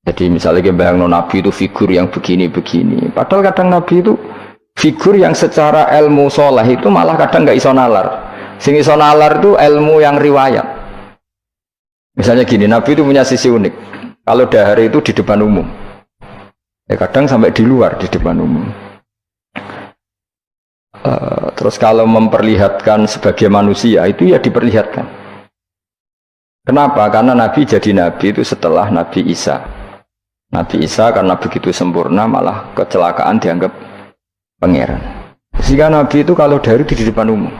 Jadi misalnya kita bayangkan Nabi itu figur yang begini-begini. Padahal kadang Nabi itu figur yang secara ilmu soleh itu malah kadang nggak iso nalar. Sing iso nalar itu ilmu yang riwayat. Misalnya gini, Nabi itu punya sisi unik. Kalau dahar itu di depan umum. Ya kadang sampai di luar di depan umum. Terus kalau memperlihatkan sebagai manusia itu ya diperlihatkan. Kenapa? Karena Nabi jadi Nabi itu setelah Nabi Isa. Nabi Isa karena begitu sempurna malah kecelakaan dianggap pangeran. Sehingga Nabi itu kalau dari di depan umum.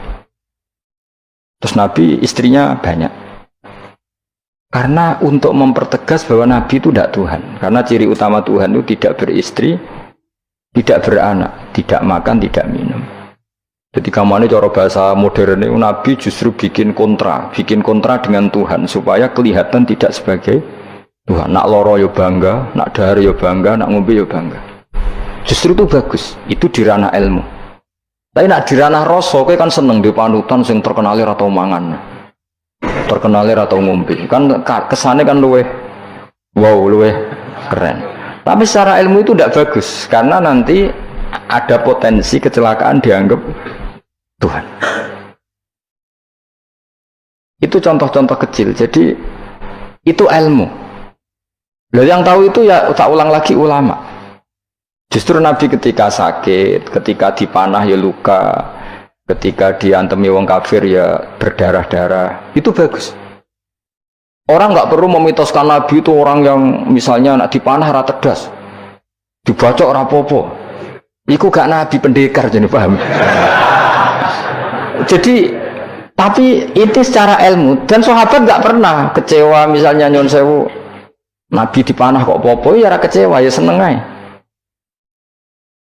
Terus Nabi istrinya banyak. Karena untuk mempertegas bahwa Nabi itu tidak Tuhan. Karena ciri utama Tuhan itu tidak beristri, tidak beranak, tidak makan, tidak minum. Jadi kamu ini cara bahasa modern itu Nabi justru bikin kontra dengan Tuhan supaya kelihatan tidak sebagai Tuhan. Nak loro yo bangga, nak dahar yo bangga, nak ngombe yo bangga. Justru itu bagus, itu di ranah ilmu. Tapi nak di ranah rasa, kowe kan seneng di panutan sing terkenal atau mangan, terkenal atau ngombe. Kan kesannya kan luweh keren. Tapi secara ilmu itu tidak bagus, karena nanti ada potensi kecelakaan dianggap Tuhan. Itu contoh-contoh kecil. Jadi itu ilmu. Loh, yang tahu itu ya tak ulang lagi ulama. Justru Nabi ketika sakit, ketika dipanah ya luka, ketika diantemi wong kafir ya berdarah-darah, itu bagus. Orang nggak perlu memitoskan Nabi itu orang yang misalnya nak dipanah ora tedas, dibacok ora popo. Iku gak Nabi pendekar, jadi paham. Jadi tapi itu secara ilmu, dan sahabat nggak pernah kecewa misalnya nyon sewu Nabi dipanah kok popo, ya ora kecewa, ya seneng aja.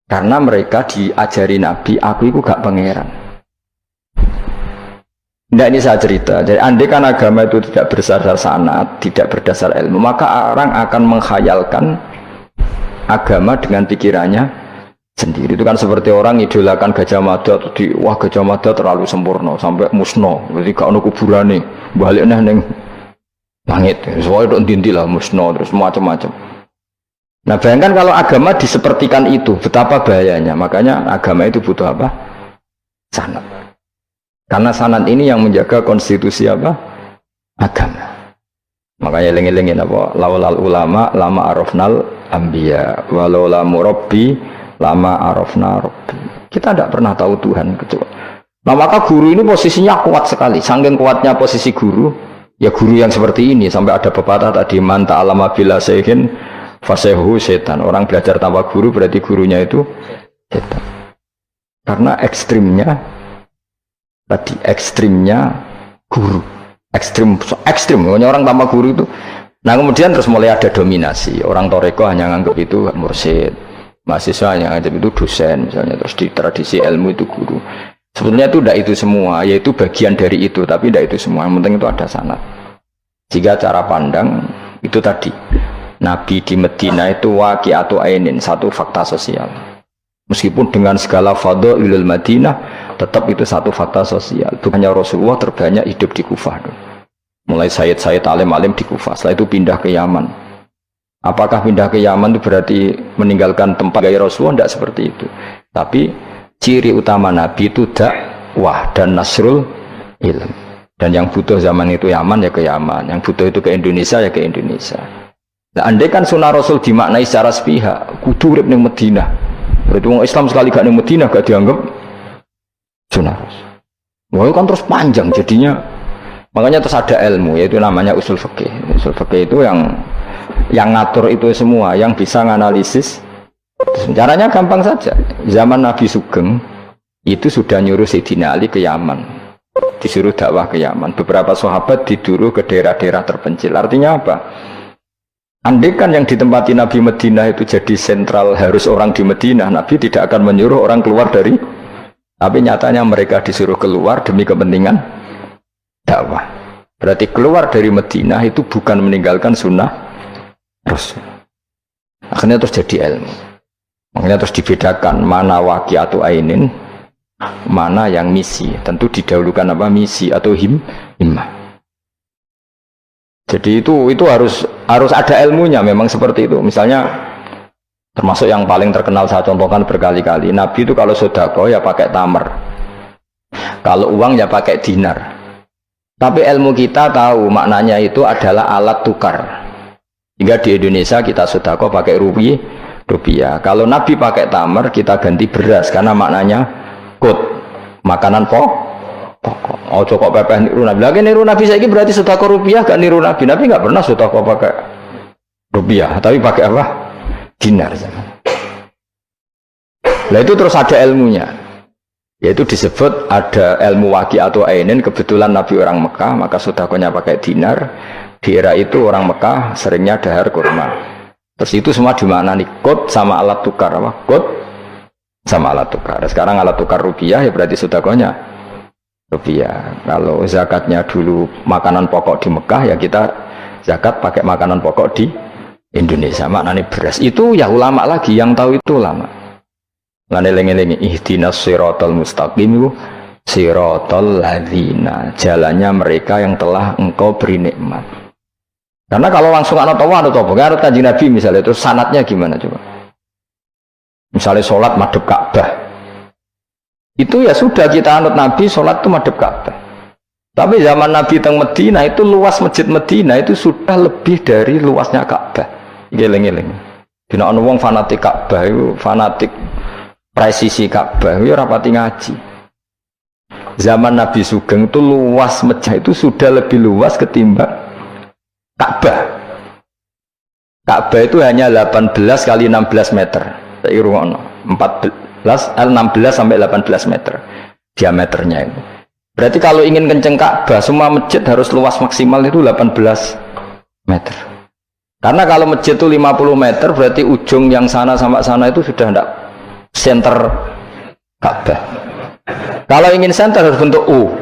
Karena mereka diajari Nabi, aku itu gak pangeran. Nah ini saya cerita. Jadi andai kan agama itu tidak berdasar sanad, tidak berdasar ilmu, maka orang akan menghayalkan agama dengan pikirannya sendiri. Itu kan seperti orang idolakan Gajah Mada, wah Gajah Mada terlalu sempurna sampai musno, berarti gak ada kuburane, baliknya neng langit, soalnya itu dintilah musno terus macam-macam. Nah bayangkan kalau agama disepertikan itu, betapa bahayanya. Makanya agama itu butuh apa? Sanad. Karena sanad ini yang menjaga konstitusi apa? Agama. Makanya lengi-lengi apa? Laulal ulama lama arafnal anbiya, walau la murabbi lama arafna rabbi. Kita tidak pernah tahu Tuhan kecuali. Nah maka guru ini posisinya kuat sekali. Saking kuatnya posisi guru, ya guru yang seperti ini, sampai ada pepatah tadi, man ta'alama bila sehin fasehu setan. Orang belajar tanpa guru berarti gurunya itu setan. Karena ekstrimnya tadi, ekstrimnya guru, ekstrim orang tanpa guru itu. Nah kemudian terus mulai ada dominasi. Orang toreko hanya nganggap itu mursyid, mahasiswa hanya nganggap itu dosen misalnya. Terus di tradisi ilmu itu guru. Sebetulnya itu tidak itu semua, yaitu bagian dari itu, tapi tidak itu semua. Yang penting itu ada sanad. Jika cara pandang itu tadi, Nabi di Medina itu waqi'atu ainin, satu fakta sosial. Meskipun dengan segala fadhailul Madinah, tetap itu satu fakta sosial. Bukannya Rasulullah terbanyak hidup di Kufah. Mulai Sayyid alim-alim di Kufah, setelah itu pindah ke Yaman. Apakah pindah ke Yaman itu berarti meninggalkan tempat gaya Rasulullah? Tidak seperti itu. Tapi ciri utama Nabi itu dakwah dan nasrul ilm. Dan yang butuh zaman itu Yaman ya ke Yaman, yang butuh itu ke Indonesia ya ke Indonesia. Nah, andai kan sunnah Rasul dimaknai secara sepihak, kudu urip ning Madinah. Berarti orang Islam sekali gak ning Madinah gak dianggap sunnah Rasul. Wah, itu kan terus panjang jadinya. Makanya terus ada ilmu, yaitu namanya usul fikih. Usul fikih itu yang ngatur itu semua, yang bisa menganalisis. Caranya gampang saja. Zaman Nabi Sugeng itu sudah nyuruh Sayyidina Ali ke Yaman, disuruh dakwah ke Yaman. Beberapa sahabat disuruh ke daerah-daerah terpencil. Artinya apa? Andai kan yang ditempati Nabi Madinah itu jadi sentral, harus orang di Madinah, Nabi tidak akan menyuruh orang keluar dari. Tapi nyatanya mereka disuruh keluar demi kepentingan dakwah. Berarti keluar dari Madinah itu bukan meninggalkan sunnah Rasul. Akhirnya terus jadi ilmu. Makanya terus dibedakan mana waqi'atu ainin, mana yang misi. Tentu didahulukan apa? Misi atau himmah. Jadi itu harus harus ada ilmunya memang seperti itu. Misalnya termasuk yang paling terkenal saya contohkan berkali-kali, Nabi itu kalau sedekah ya pakai tamer, kalau uang ya pakai dinar. Tapi ilmu kita tahu maknanya itu adalah alat tukar. Hingga di Indonesia kita sedekah pakai rupiah. Kalau Nabi pakai tamer, kita ganti beras karena maknanya kut, makanan pokok. Oh kok pepeh niru Nabi. Lagi niru Nabi saiki berarti sedekah rupiah, gak niru Nabi. Nabi gak pernah sedekah pakai rupiah, tapi pakai apa? Dinar. Nah itu terus ada ilmunya. Yaitu disebut ada ilmu waqi atau ainin. Kebetulan Nabi orang Mekah, maka sedekahnya pakai dinar. Di era itu orang Mekah seringnya dahar kurma. Terus itu semua dimaknani kut sama alat tukar, apa? Kut sama alat tukar. Sekarang alat tukar rupiah ya berarti sedekahnya rupiah. Kalau zakatnya dulu makanan pokok di Mekah ya kita zakat pakai makanan pokok di Indonesia. Maknanya beras. Itu ya ulama lagi yang tahu, itu ulama. Lan eling-eling ihdinas siratal mustaqim, siratal ladzina, jalannya mereka yang telah engkau beri nikmat. Karena kalau langsung anut Allah anut apa? Anut Kanjeng Nabi misalnya, terus sanatnya gimana coba? Misalnya sholat madhep Ka'bah, itu ya sudah kita anut Nabi, sholat itu madhep Ka'bah. Tapi zaman Nabi teng Medina itu luas masjid Medina itu sudah lebih dari luasnya Ka'bah. Geleng-geleng. Dina ana wong fanatik Ka'bah itu, fanatik presisi Ka'bah itu rapati ngaji. Zaman Nabi Sugeng itu luas masjid itu sudah lebih luas ketimbang Ka'bah. Ka'bah itu hanya 18 kali 16 meter. Saya rungokno 16 sampai 18 meter diameternya itu. Berarti kalau ingin kenceng Ka'bah, semua masjid harus luas maksimal itu 18 meter. Karena kalau masjid itu 50 meter, berarti ujung yang sana sampai sana itu sudah tidak center Ka'bah. Kalau ingin center harus bentuk U.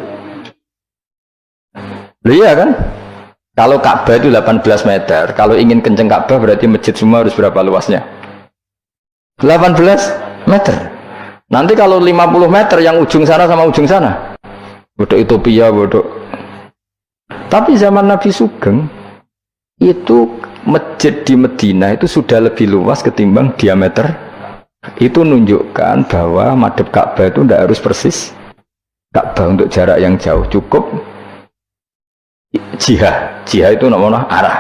Iya kan? Kalau Ka'bah itu 18 meter, kalau ingin kenceng Ka'bah berarti masjid semua harus berapa luasnya? 18 meter. Nanti kalau 50 meter yang ujung sana sama ujung sana, bodoh utopia, bodoh. Tapi zaman Nabi Sugeng itu masjid di Medina itu sudah lebih luas ketimbang diameter. Itu menunjukkan bahwa madhep Ka'bah itu tidak harus persis Ka'bah untuk jarak yang jauh, cukup jihad itu namanya arah.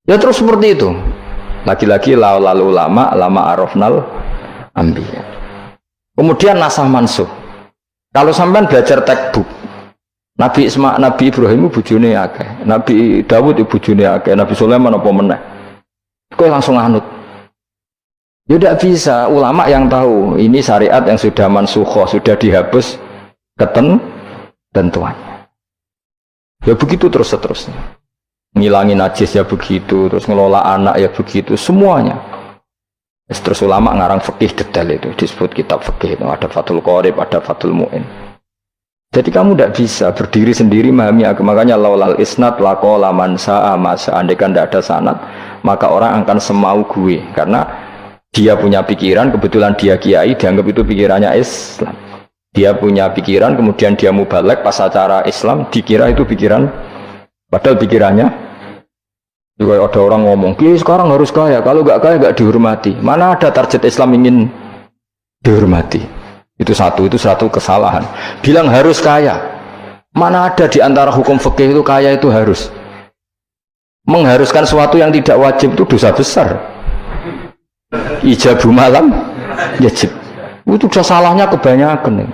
Ya terus seperti itu. Lagi-lagi lalu lama arafnal ambiya. Kemudian nasah mansuh. Kalau sampean belajar textbook, Nabi Ibrahim bujune akeh, Nabi Dawud bujune akeh, Nabi Sulaiman apa meneh. Kowe langsung anut. Ya tidak bisa. Ulama yang tahu ini syariat yang sudah mansukhoh, sudah dihapus ketentuannya. Ya begitu terus seterusnya. Ngilangin najis ya begitu, terus ngelola anak ya begitu, semuanya. Terus ulama ngarang fikih detail itu, disebut kitab fikih itu, ada Fathul Qorib, ada Fathul Mu'in. Jadi kamu tidak bisa berdiri sendiri memahami agama. Makanya laulal isnad laqala man sa'a masa, andaikan tidak ada sanad, maka orang akan semau gue, karena dia punya pikiran, kebetulan dia kiai, dianggap itu pikirannya Islam. Dia punya pikiran, kemudian dia mubalek pas acara Islam, dikira itu pikiran, padahal pikirannya juga ada orang ngomong, "Ki sekarang harus kaya, kalau nggak kaya nggak dihormati." Mana ada target Islam ingin dihormati? Itu satu kesalahan. Bilang harus kaya, mana ada di antara hukum fikih itu kaya itu harus. Mengharuskan sesuatu yang tidak wajib itu dosa besar. Ijabu malam yajib. Itu sudah salahnya kebanyakan.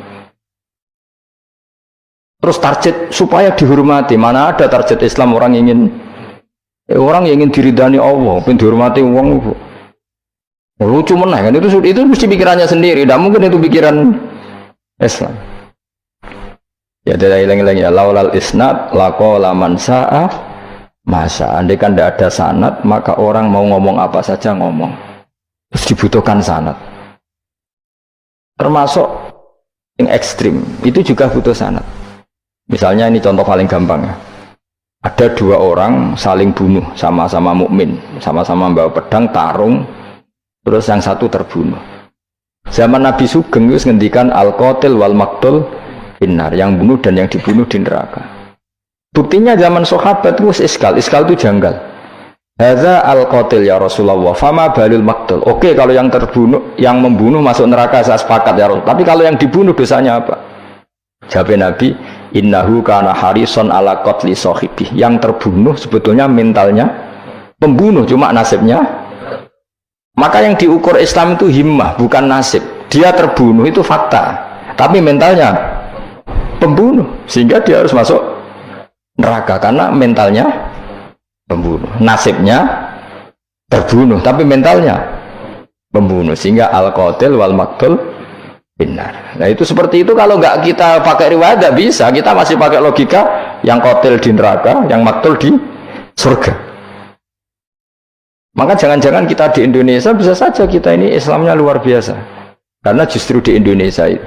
Terus target supaya dihormati, mana ada target Islam orang yang ingin diridani Allah, pengen dihormati uang. Lucu meneh kan, itu mesti pikirannya sendiri, tidak mungkin itu pikiran Islam. Ya tidak hilang ya, laulal isnad laqala man sa'a masa. Andai kan tidak ada sanad, maka orang mau ngomong apa saja ngomong. Terus dibutuhkan sanad. Termasuk yang ekstrim, itu juga butuh sanad. Misalnya ini contoh paling gampang ya. Ada dua orang saling bunuh, sama-sama mukmin, sama-sama bawa pedang, tarung, terus yang satu terbunuh. Zaman Nabi Sugeng itu ngendikan al-qatil wal maqtul finnar, yang bunuh dan yang dibunuh di neraka. Buktinya zaman sahabat itu iskal itu janggal. Hadza al-qatil ya Rasulullah, fama balul maqtul. Oke, kalau yang terbunuh, yang membunuh masuk neraka, saya sepakat ya Rasul. Tapi kalau yang dibunuh dosanya apa? Jawab Nabi, innahu kana harison ala qatli sahibi. Yang terbunuh sebetulnya mentalnya pembunuh, cuma nasibnya. Maka yang diukur Islam itu himmah, bukan nasib. Dia terbunuh itu fakta, tapi mentalnya pembunuh, sehingga dia harus masuk neraka karena mentalnya pembunuh, nasibnya terbunuh, tapi mentalnya pembunuh, sehingga al-qatil wal maqtul benar. Nah itu seperti itu. Kalau nggak kita pakai riwayat nggak bisa, kita masih pakai logika yang qatil di neraka, yang maqtul di surga. Maka jangan-jangan kita di Indonesia bisa saja kita ini Islamnya luar biasa, karena justru di Indonesia itu